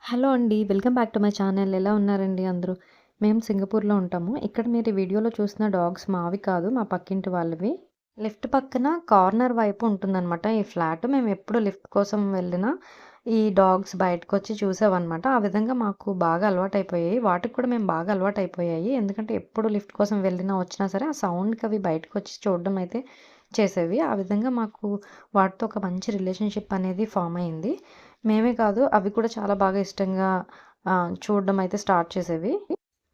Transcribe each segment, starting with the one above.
Hello అండి. Welcome back to my channel. ఎలా ఉన్నారండి అందరూ? మేము సింగపూర్‌లో ఉంటాము. ఇక్కడ మీరు ఈ వీడియోలో చూసిన డాగ్స్ మావి కాదు. మా పక్కింటి వాళ్ళవి. లెఫ్ట్ పక్కన కార్నర్ వైపు ఉంటుందనమాట ఈ ఫ్లాట్. మేము ఎప్పుడు లిఫ్ట్ కోసం వెళ్ళినా ఈ డాగ్స్ బయటకొచ్చి చూసావన్నమాట. ఆ విధంగా మాకు బాగా అలవాటైపోయాయి. వాటికి కూడా మేము బాగా అలవాటైపోయాయి. ఎందుకంటే ఎప్పుడు లిఫ్ట్ కోసం వెళ్ళినా, వచ్చినా సరే ఆ సౌండ్‌కి అవి బయటకొచ్చి చూడడం అయితే చేసేవి. ఆ విధంగా మాకు వాటితో ఒక మంచి రిలేషన్‌షిప్ అనేది ఫార్మ్ అయింది. మేమే కాదు అవి కూడా చాలా బాగా ఇష్టంగా చూడడం అయితే స్టార్ట్ చేసేవి.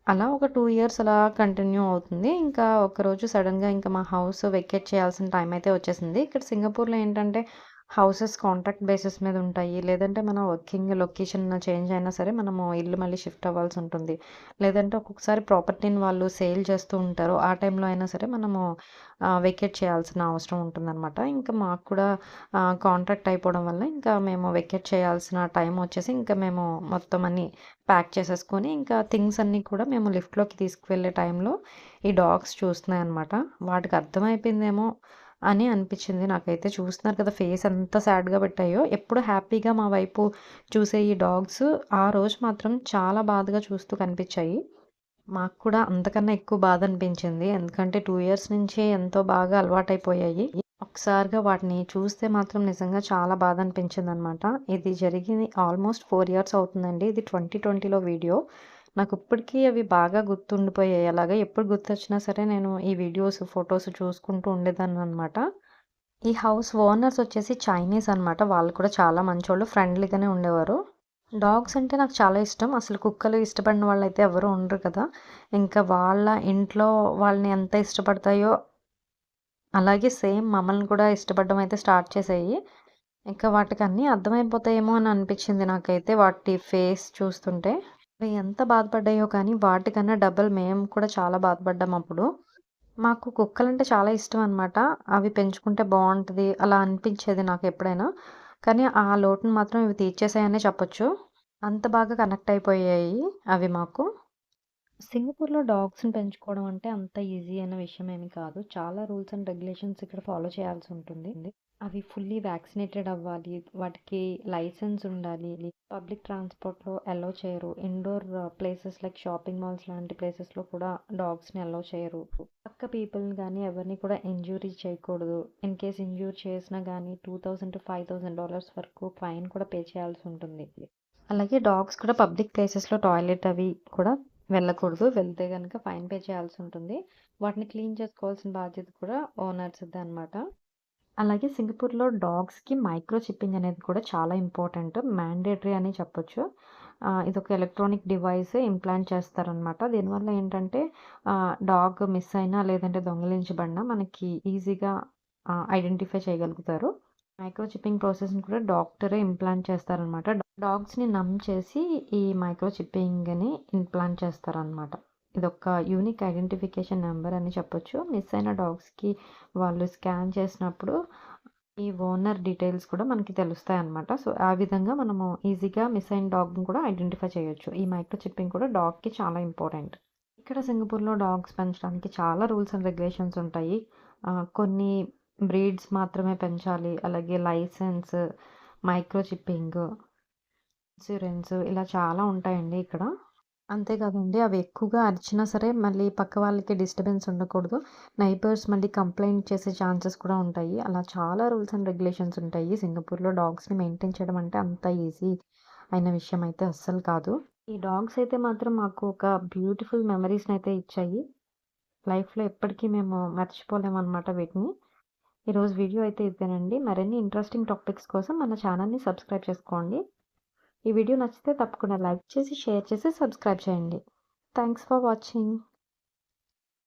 అలా ఒక 2 ఇయర్స్ అలా కంటిన్యూ అవుతుంది. ఇంకా ఒకరోజు సడెన్‌గా ఇంకా మా హౌస్ వెకేట్ చేయాల్సిన టైం అయితే వచ్చేసింది. ఇక్కడ సింగపూర్‌లో ఏంటంటే హౌసెస్ కాంట్రాక్ట్ బేసిస్ మీద ఉంటాయి. లేదంటే మన వర్కింగ్ లొకేషన్ చేంజ్ అయినా సరే మనము ఇల్లు మళ్ళీ షిఫ్ట్ అవ్వాల్సి ఉంటుంది. లేదంటే ఒక్కొక్కసారి ప్రాపర్టీని వాళ్ళు సేల్ చేస్తూ ఉంటారు. ఆ టైంలో అయినా సరే మనము వెకేట్ చేయాల్సిన అవసరం ఉంటుందనమాట. ఇంకా మాకు కూడా కాంట్రాక్ట్ అయిపోవడం వల్ల ఇంకా మేము వెకేట్ చేయాల్సిన టైం వచ్చేసి ఇంకా మేము మొత్తం అన్నీ ప్యాక్ చేసేసుకొని ఇంకా థింగ్స్ అన్నీ కూడా మేము లిఫ్ట్‌లోకి తీసుకువెళ్ళే టైంలో ఈ డాగ్స్ చూస్తున్నాయన్నమాట. వాటికి అర్థమైపోయిందేమో అని అనిపించింది నాకైతే. చూస్తున్నారు కదా ఫేస్ ఎంత సాడ్‌గా పెట్టాయో. ఎప్పుడు హ్యాపీగా మా వైపు చూసే ఈ డాగ్స్ ఆ రోజు మాత్రం చాలా బాధగా చూస్తూ కనిపించాయి. మాకు కూడా అంతకన్నా ఎక్కువ బాధ అనిపించింది. ఎందుకంటే 2 ఇయర్స్ నుంచి ఎంతో బాగా అలవాటైపోయాయి. ఒక్కసారిగా వాటిని చూస్తే మాత్రం నిజంగా చాలా బాధ అనిపించిందనమాట. ఇది జరిగి ఆల్మోస్ట్ 4 ఇయర్స్ అవుతుందండి. ఇది 2020లో వీడియో. నాకు ఇప్పటికీ అవి బాగా గుర్తుండిపోయాయి. అలాగా ఎప్పుడు గుర్తొచ్చినా సరే నేను ఈ వీడియోస్, ఫోటోస్ చూసుకుంటూ ఉండేదాన్ననమాట. ఈ హౌస్ ఓనర్స్ వచ్చేసి చైనీస్ అనమాట. వాళ్ళు కూడా చాలా మంచోళ్ళు. ఫ్రెండ్లీగానే ఉండేవారు. డాగ్స్ అంటే నాకు చాలా ఇష్టం. అసలు కుక్కలు ఇష్టపడిన వాళ్ళైతే ఎవరు ఉండరు కదా! ఇంకా వాళ్ళ ఇంట్లో వాళ్ళని ఎంత ఇష్టపడతాయో, అలాగే సేమ్ మమ్మల్ని కూడా ఇష్టపడడం అయితే స్టార్ట్ చేశాయి. ఇంకా వాటికన్నీ అర్థమైపోతాయేమో అని అనిపించింది నాకైతే వాటి ఫేస్ చూస్తుంటే. అవి ఎంత బాధపడ్డాయో కానీ వాటికన్నా డబల్ మేము కూడా చాలా బాధపడ్డాం అప్పుడు. మాకు కుక్కలంటే చాలా ఇష్టం అనమాట. అవి పెంచుకుంటే బావుంటది అలా అనిపించేది నాకెప్పుడైనా. కానీ ఆ లోటుని మాత్రం ఇవి తీర్చేసాయనే చెప్పొచ్చు. అంత బాగా కనెక్ట్ అయిపోయాయి అవి మాకు. సింగపూర్‌లో డాగ్స్‌ని పెంచుకోవడం అంటే అంత ఈజీ అయిన విషయం ఏమి కాదు. చాలా రూల్స్ అండ్ రెగ్యులేషన్స్ ఇక్కడ ఫాలో చేయాల్సి ఉంటుంది. అవి ఫుల్లీ వ్యాక్సినేటెడ్ అవ్వాలి. వాటికి లైసెన్స్ ఉండాలి. పబ్లిక్ ట్రాన్స్‌పోర్ట్‌లో అలో చేయరు. Indoor places like shopping malls లాంటి ప్లేసెస్‌లో కూడా డాగ్స్‌ని అలో చేయరు. పక్క పీపుల్‌ని గానీ ఎవరిని కూడా ఇంజ్యూరీ చేయకూడదు. ఇన్ కేస్ ఇంజ్యూర్ చేసినా గానీ $2,000 to $5,000 వరకు ఫైన్ కూడా పే చేయాల్సి ఉంటుంది. అలాగే డాగ్స్ కూడా పబ్లిక్ ప్లేసెస్‌లో టాయిలెట్ అవి కూడా వెళ్ళకూడదు. వెళ్తే గనక ఫైన్ పే చేయాల్సి ఉంటుంది. వాటిని క్లీన్ చేసుకోవాల్సిన బాధ్యత కూడా ఓనర్స్‌దే అనమాట. అలాగే సింగపూర్‌లో డాగ్స్‌కి మైక్రో చిప్పింగ్ అనేది కూడా చాలా ఇంపార్టెంట్. మ్యాండేటరీ అని చెప్పొచ్చు. ఇదొక ఎలక్ట్రానిక్ డివైస్ ఇంప్లాంట్ చేస్తారనమాట. దీనివల్ల ఏంటంటే డాగ్ మిస్ అయినా లేదంటే దొంగిలించబడినా మనకి ఈజీగా ఐడెంటిఫై చేయగలుగుతారు. మైక్రో చిప్పింగ్ ప్రాసెస్‌ని కూడా డాక్టరే ఇంప్లాంట్ చేస్తారనమాట. డాగ్స్‌ని నమ్ చేసి ఈ మైక్రో చిప్పింగ్‌ని ఇంప్లాంట్ చేస్తారనమాట. ఇదొక యూనిక్ ఐడెంటిఫికేషన్ నంబర్ అని చెప్పొచ్చు. మిస్ అయిన డాగ్స్‌కి వాళ్ళు స్కాన్ చేసినప్పుడు ఈ ఓనర్ డీటెయిల్స్ కూడా మనకి తెలుస్తాయన్నమాట. సో, ఆ విధంగా మనము ఈజీగా మిస్ అయిన డాగ్‌ని కూడా ఐడెంటిఫై చేయొచ్చు. ఈ మైక్రో చిప్పింగ్ కూడా డాగ్‌కి చాలా ఇంపార్టెంట్. ఇక్కడ సింగపూర్‌లో డాగ్స్ పెంచడానికి చాలా రూల్స్ అండ్ రెగ్యులేషన్స్ ఉంటాయి. కొన్ని బ్రీడ్స్ మాత్రమే పెంచాలి. అలాగే లైసెన్స్, మైక్రో చిప్పింగ్, ఇన్సూరెన్స్ ఇలా చాలా ఉంటాయండి ఇక్కడ. అంతే కాదండి అవి ఎక్కువగా అరిచినా సరే మళ్ళీ పక్క వాళ్ళకి డిస్టర్బెన్స్ ఉండకూడదు. నైబర్స్ మళ్ళీ కంప్లెయింట్ చేసే ఛాన్సెస్ కూడా ఉంటాయి. అలా చాలా రూల్స్ అండ్ రెగ్యులేషన్స్ ఉంటాయి. సింగపూర్‌లో డాగ్స్‌ని మెయింటైన్ చేయడం అంటే అంత ఈజీ అయిన విషయం అయితే అస్సలు కాదు. ఈ డాగ్స్ అయితే మాత్రం మాకు ఒక బ్యూటిఫుల్ మెమరీస్‌నైతే ఇచ్చాయి. లైఫ్‌లో ఎప్పటికీ మేము మర్చిపోలేమనమాట వీటిని. ఈరోజు వీడియో అయితే ఇదేనండి. మరిన్ని ఇంట్రెస్టింగ్ టాపిక్స్ కోసం మన ఛానల్‌ని సబ్స్క్రైబ్ చేసుకోండి. ఈ వీడియో నచ్చితే తప్పకుండా లైక్ చేసి, షేర్ చేసి, సబ్స్క్రైబ్ చేయండి. Thanks for watching.